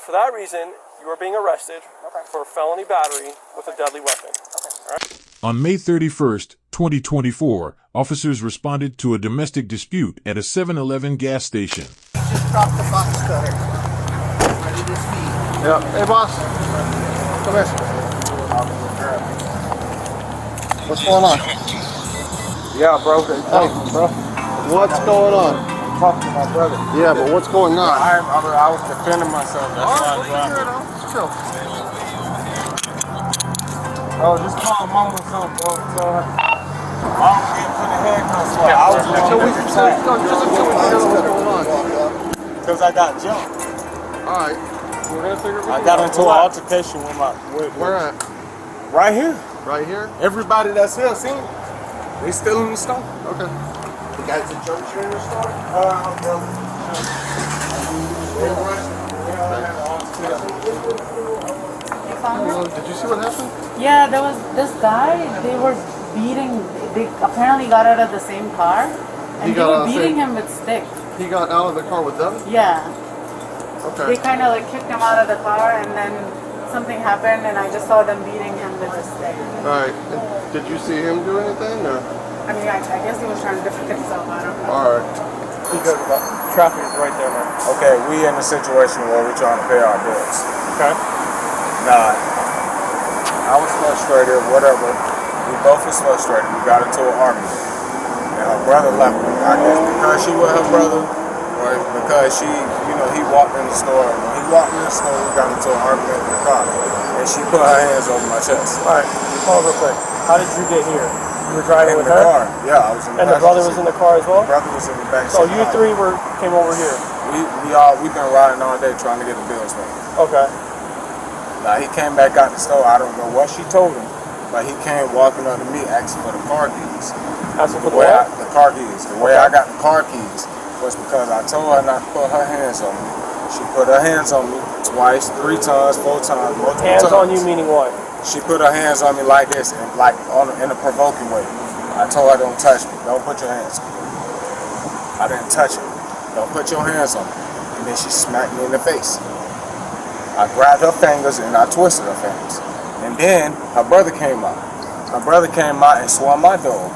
for that reason, you are being arrested for felony battery with a deadly weapon. All right? On May 31st, 2024, officers responded to a domestic dispute at a 7-Eleven gas station. Just dropped the box cutter. Ready to speed. Yeah. Hey, boss. Come here. What's going on? Yeah, bro. Hey, bro. what's going on? I'm talking to my brother. Yeah, but what's going on? I was defending myself. That's why I dropped it. Chill. Oh, just call mom or something, bro. Tell her. Mom get put the handcuffs on. I was Until we figure out what's going on. because I got jumped. All right. We're gonna figure it out. I got into an altercation with my. Where at? Right here. Right here? Everybody that's here, seen it. They still in the store. Okay. The guys that jumped you in the store? Did you see what happened? Yeah, there was this guy, they were beating, they apparently got out of the same car, and they were beating him with sticks. He got out of the car with them? Yeah. Okay. They kind of like kicked him out of the car, and then something happened, and I just saw them beating him with a stick. Alright. Did you see him do anything? Or? I mean, I guess he was trying to defend himself, I don't know. Alright. Because traffic is right there, man. Okay, we in a situation where we're trying to pay our bills. Okay. Nah, I was frustrated, whatever. We both was frustrated. We got into an argument. And her brother left me. I guess because she was her brother, or because she, he walked in the store. When he walked in the store, we got into an argument in the car. And she put her hands over my chest. All right, hold real quick. How did you get here? You were driving with her? In the car. Yeah, I was in the And the brother was in the car as well? The brother was in the back seat. So you three came over here? We've been riding all day trying to get the bills paid. Okay. Now he came back out the store. I don't know what she told him, but he came walking up to me asking for the car keys. Asking for the what? The car keys. The way I got the car keys was because I told her not to put her hands on me. She put her hands on me twice, 3 times, 4 times, multiple times. Hands on you meaning what? She put her hands on me like this, and in a provoking way. I told her, don't touch me. Don't put your hands on me. I didn't touch her. Don't put your hands on me. And then she smacked me in the face. I grabbed her fingers and I twisted her fingers. And then her brother came out. Her brother came out and swung my door.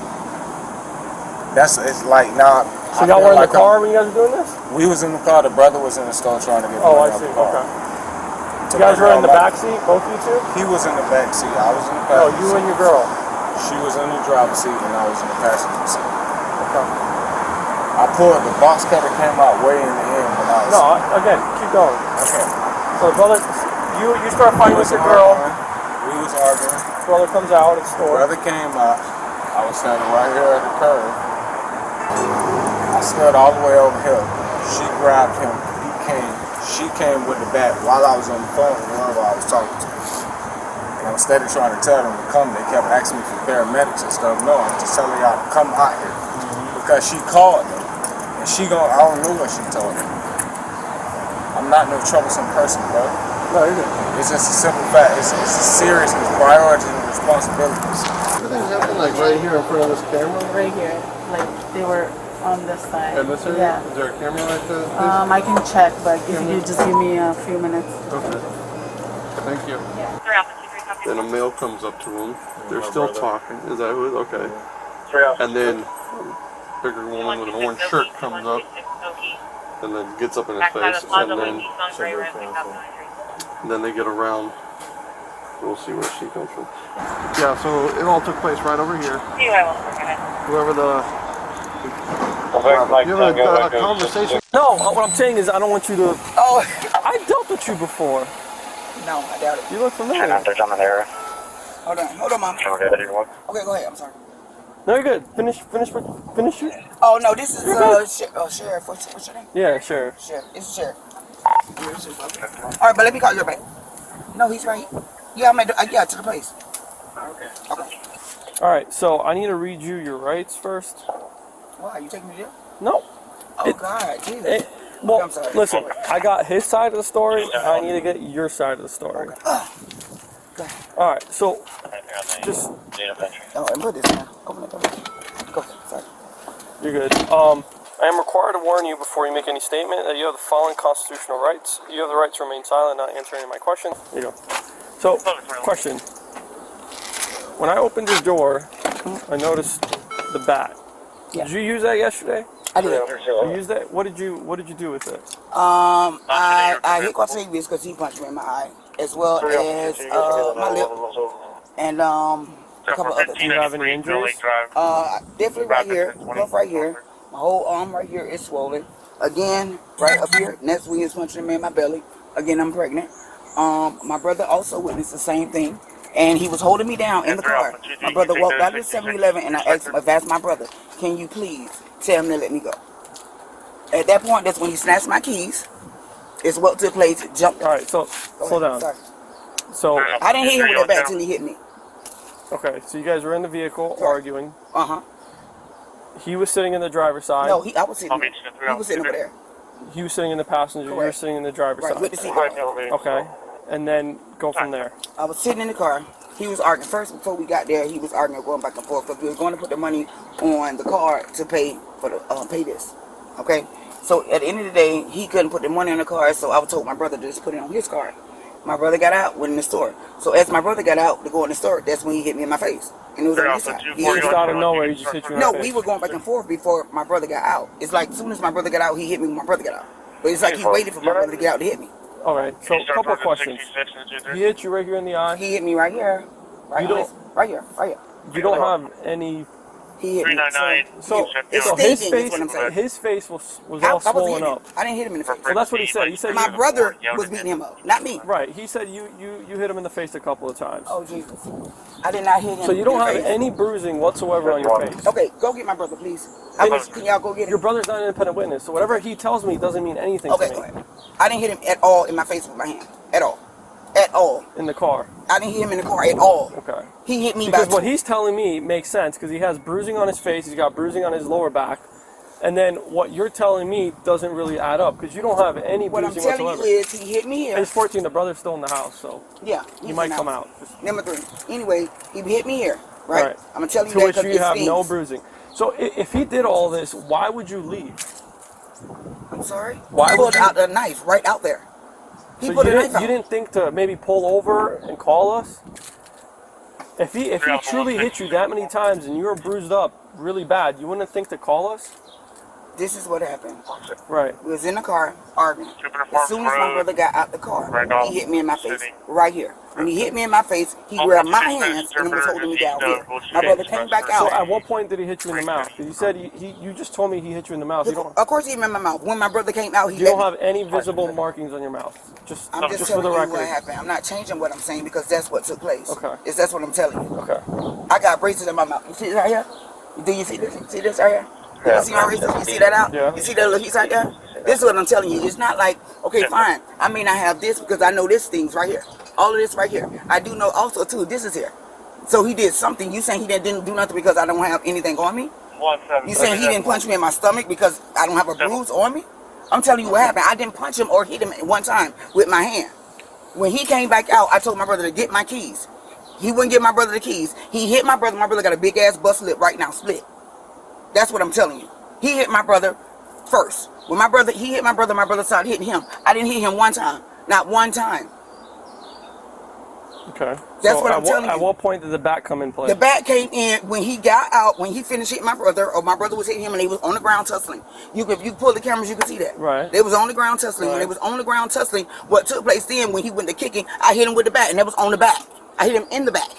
It's like now. So y'all were in the car when you guys were doing this? We was in the car. The brother was in the store trying to get Oh, I see. Okay. You guys were in the back seat, both of you two? He was in the back seat. I was in the passenger seat. No, you and your girl. She was in the driver's seat and I was in the passenger seat. Okay. I pulled the box cutter came out way in the end when I was. No, again, keep going. Okay. So the brother, you start fighting with your girl. We was arguing. Brother comes out at the store. Brother came out. I was standing right here at the curb. I stood all the way over here. She grabbed him. He came. She came with the bat while I was on the phone with whoever I was talking to. And instead of trying to tell them to come, they kept asking me for paramedics and stuff. No, I'm just telling y'all to come out here. Because she called me. And I don't know what she told me. I'm not no troublesome person, bro. No, you're good. It's just a simple fact. It's a serious priorities and responsibilities. Everything happened like right here in front of this camera? Right here, like they were on this side. In this area? Yeah. Is there a camera like that? I can check, but if you just give me a few minutes. Okay. Thank you. Yeah. Then a male comes up to him. They're still talking. Is that who? Okay. And then a bigger woman with an orange shirt comes up and then gets up in his face, and then they get around. We'll see where she comes from. Yeah, so it all took place right over here. Whoever you have a conversation. No, what I'm saying is I don't want you to. Oh, I dealt with you before. no, I doubt it. You look familiar. Hold on, Mom. Okay, go ahead. I'm sorry. No, you're good. Finish your. Oh, no, this is, Sheriff. What's your name? Yeah, sure. Sheriff. It's Sheriff. All right, but let me call you back. No, he's right. Yeah, yeah, to the place. Okay. All right, so I need to read you your rights first. Why? You taking me there? No. Oh, God. Jesus. Well, I'm sorry. listen, I got his side of the story. I need to get your side of the story. Okay. All right, so just. Oh, and put this down. Open it. Go. Sorry. You're good. I am required to warn you before you make any statement that you have the following constitutional rights. You have the right to remain silent, not answer any of my questions. There you go. So, question. When I opened your door, I noticed the bat. Yeah. Did you use that yesterday? I did. You used that? What did you do with it? I hit Quasavius because he punched me in my eye, as well as my lip, and a couple other Do you have any injuries? definitely right here, cuff right here. My whole arm right here is swollen. Again, right up here, next week is punching me in my belly. Again, I'm pregnant. My brother also witnessed the same thing, and he was holding me down in the car. My brother walked out of the 7-Eleven, and I asked him, if that's my brother, can you please tell him to let me go? At that point, that's when he snatched my keys. It's what took place. Jumped. All right, so slow down. Sorry. So I didn't hit him with that bat till he hit me. okay, so you guys were in the vehicle arguing. Uh-huh. He was sitting in the driver's side. No, I was sitting. He was sitting over there. He was sitting in the passenger. You were sitting in the driver's Right, side. with the seatbelt. Okay, and then go from there. I was sitting in the car. He was arguing. First, before we got there, he was arguing, going back and forth, because we were going to put the money on the card to pay for the pay this. Okay. So at the end of the day, he couldn't put the money on the card, so I told my brother to just put it on his card. My brother got out, went in the store. So as my brother got out to go in the store, that's when he hit me in my face. And it was on his side. He just out of nowhere, he just hit you in the No, face. we were going back and forth before my brother got out. It's like as soon as my brother got out, he hit me when my brother got out. But it's like he waited for my brother to get out to hit me. All right, so a couple of questions. He hit you right here in the eye. He hit me right here. Right here. Right here. You don't have any. He hit me. So it's his staging, face, is what I'm saying. his face was I all wasn't swollen hitting him. up. I didn't hit him in the face. Well, that's what he said. He said My brother was beating him up, not me. Right. He said you hit him in the face a couple of times. Oh, Jesus. I did not hit him. So you don't in the have face. any bruising whatsoever on your face. Okay, go get my brother, please. Can y'all go get him? Your brother's not an independent witness, so whatever he tells me doesn't mean anything Okay, to go me. ahead. I didn't hit him at all in my face with my hand. At all. At all. In the car. I didn't hit him in the car at all. Okay. He hit me Because by what he's telling me makes sense, because he has bruising on his face, he's got bruising on his lower back, and then what you're telling me doesn't really add up, because you don't have any What I'm bruising telling whatsoever. you is he hit me here. He's 14, the brother's still in the house, so Yeah. he might come out. Number 3. Anyway, he hit me here. Right? Right. I'm going to tell you To that which because you it have no stings. bruising. So if he did all this, why would you leave? I'm sorry? Why He would pulled you- out the knife right out there. He So put you a knife out. didn't think to maybe pull over and call us? If he truly hit you that many times and you were bruised up really bad, you wouldn't think to call us? This is what happened. Right. We was in the car arguing. As soon as my brother got out the car, he hit me in my face. Right here. When he hit me in my face, he grabbed my hands and was holding me down here. My brother came back So out. at what point did he hit you in the mouth? 'Cause you said you just told me he hit you in the mouth. Of course he hit me in my mouth. When my brother came out, he You let don't me. have any visible markings on your mouth. I'm just for telling the you record. what happened. I'm not changing what I'm saying because that's what took place. Okay. That's what I'm telling you. Okay. I got braces in my mouth. You see this right here? Do you see this? See this right here? You see my braces? You see that out? Yeah. You see that little piece right there? This is what I'm telling you. It's not like, okay, fine. I may not have this because I know this thing's right here. All of this right here. I do know also too, this is here. So he did something. You saying he didn't do nothing because I don't have anything on me? You saying he didn't punch me in my stomach because I don't have a bruise on me? I'm telling you what happened. I didn't punch him or hit him one time with my hand. When he came back out, I told my brother to get my keys. He wouldn't give my brother the keys. He hit my brother. My brother got a big ass bust lip right now, split. That's what I'm telling you. He hit my brother first. When he hit my brother started hitting him. I didn't hit him one time. Not one time. Okay. That's what I'm telling you. At what point did the bat come in play? The bat came in when he got out, when he finished hitting my brother, or my brother was hitting him and they was on the ground tussling. If you pull the cameras, you can see that. Right. They was on the ground tussling. When they was on the ground tussling, what took place then when he went to kicking, I hit him with the bat and that was on the back. I hit him in the back.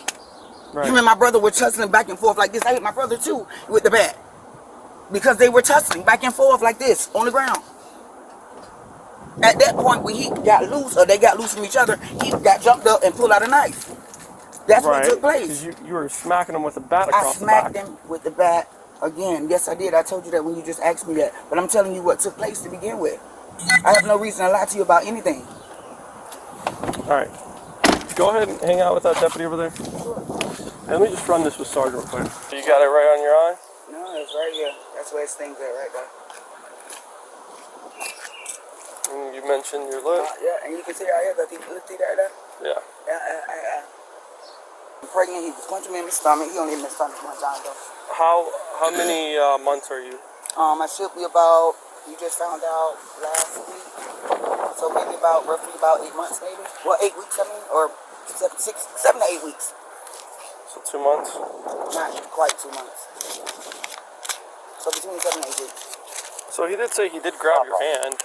Right. Him and my brother were tussling back and forth like this. I hit my brother too with the bat. Because they were tussling back and forth like this on the ground. At that point, when he got loose, or they got loose from each other, he got jumped up and pulled out a knife. That's what took place. Because you were smacking him with a bat across the back. I smacked him with the bat again. Yes, I did. I told you that when you just asked me that. But I'm telling you what took place to begin with. I have no reason to lie to you about anything. All right. Go ahead and hang out with that deputy over there. Let me just run this with Sergeant real quick. You got it right on your eye? No, it's right here. That's where it stings at right there. And you mentioned your lip. Yeah, and you can see right here, the teeth right there. Yeah. Yeah. I'm pregnant. He was punching me in the stomach. He only hit me in the stomach one time though. How many months are you? I should be about, you just found out last week, so maybe about, roughly about 8 months maybe. Well, 8 weeks, I mean, or 7 to 8 weeks. So 2 months? Not quite 2 months. So between 7 and 8 weeks. So he did say he did grab your hand.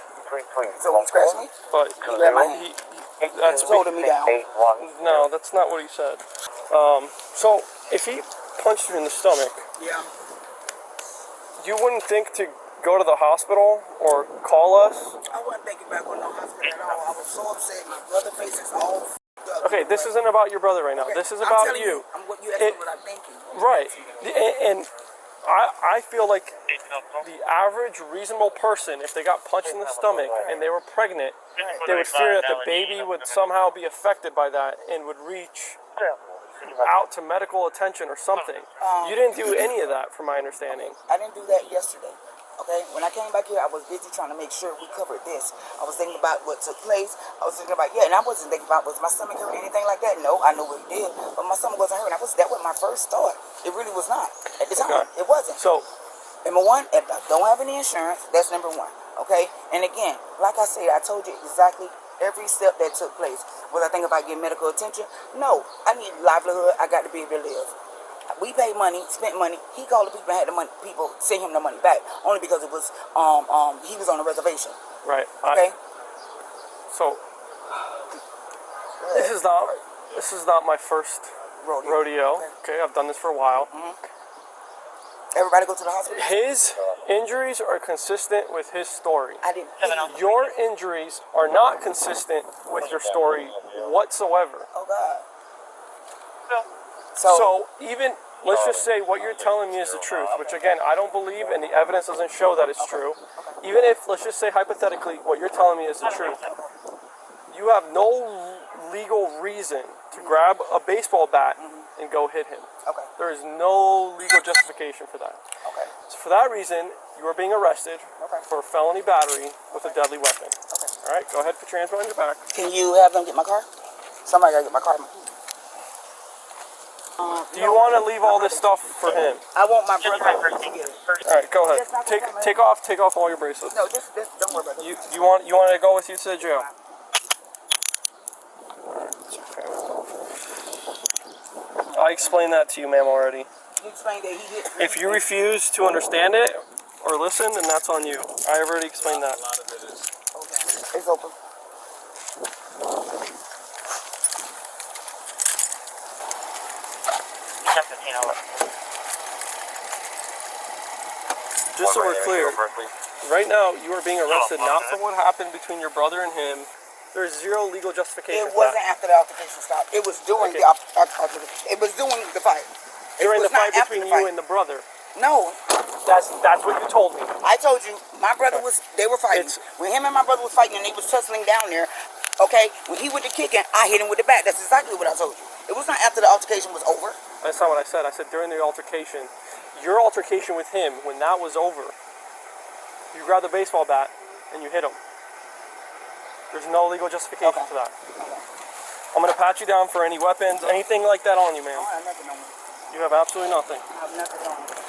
So he scratched me? But He grabbed my hand. that's He's holding me down. No, that's not what he said. So if he punched you in the stomach, Yeah. you wouldn't think to go to the hospital or call us? I wasn't thinking about going to the hospital at all. I was so upset. My brother's face is all f***ed up. Okay, this isn't about your brother right now. Okay, This is I'm about telling you. What you asking what I'm thinking. Right. And I feel like the average reasonable person, if they got punched in the stomach and they were pregnant, they would fear that the baby would somehow be affected by that and would reach out to medical attention or something. You didn't do any of that, from my understanding. I didn't do that yesterday. Okay, when I came back here, I was busy trying to make sure we covered this. I was thinking about what took place. I was thinking about, and I wasn't thinking about, was my stomach hurt or anything like that? No, I know what it did, but my stomach wasn't hurting. That was my first thought. It really was not. At the time, it wasn't. So, number one, if I don't have any insurance, that's number one. Okay, and again, like I said, I told you exactly every step that took place. Was I thinking about getting medical attention? No, I need livelihood. I got to be able to live. We paid money, spent money. He called the people and had the money. People sent him the money back only because it was he was on a reservation. right. Okay. So this is not my first rodeo. Okay, I've done this for a while. Everybody go to the hospital. His injuries are consistent with his story. I didn't. Your injuries are not consistent with your story whatsoever. Oh God. So even, let's just say what you're telling me is the truth, which again, I don't believe, and the evidence doesn't show that it's true. Even if, let's just say hypothetically, what you're telling me is the truth, you have no legal reason to grab a baseball bat and go hit him. Okay. There is no legal justification for that. Okay. So for that reason, you are being arrested for felony battery with a deadly weapon. Okay. All right, go ahead, put your hands behind your back. Can you have them get my car? Somebody gotta get my car. Do you want to leave all this stuff for him? I want my brother to get it. All right, go ahead. Take off all your bracelets. No, just don't worry about it. You want to go with you to the jail? I explained that to you, ma'am, already. You explained that he did. If you refuse to understand it or listen, then that's on you. I have already explained that. Okay. It's open. Just so we're clear, right now you are being arrested not for what happened between your brother and him. There's zero legal justification It for wasn't that. after the altercation stopped. It was during the altercation. It was during the fight. During It the was fight not after between the fight. you and the brother. No, That's what you told me. I told you my brother they were fighting. When him and my brother was fighting and they was tussling down there, okay, when he went to kicking, I hit him with the bat. That's exactly what I told you. It was not after the altercation was over. That's not what I said. I said during the altercation. Your altercation with him, when that was over, you grabbed the baseball bat and you hit him. There's no legal justification for that. I'm going to pat you down for any weapons, anything like that on you, ma'am. I have nothing on me. You have absolutely nothing. I have nothing on me.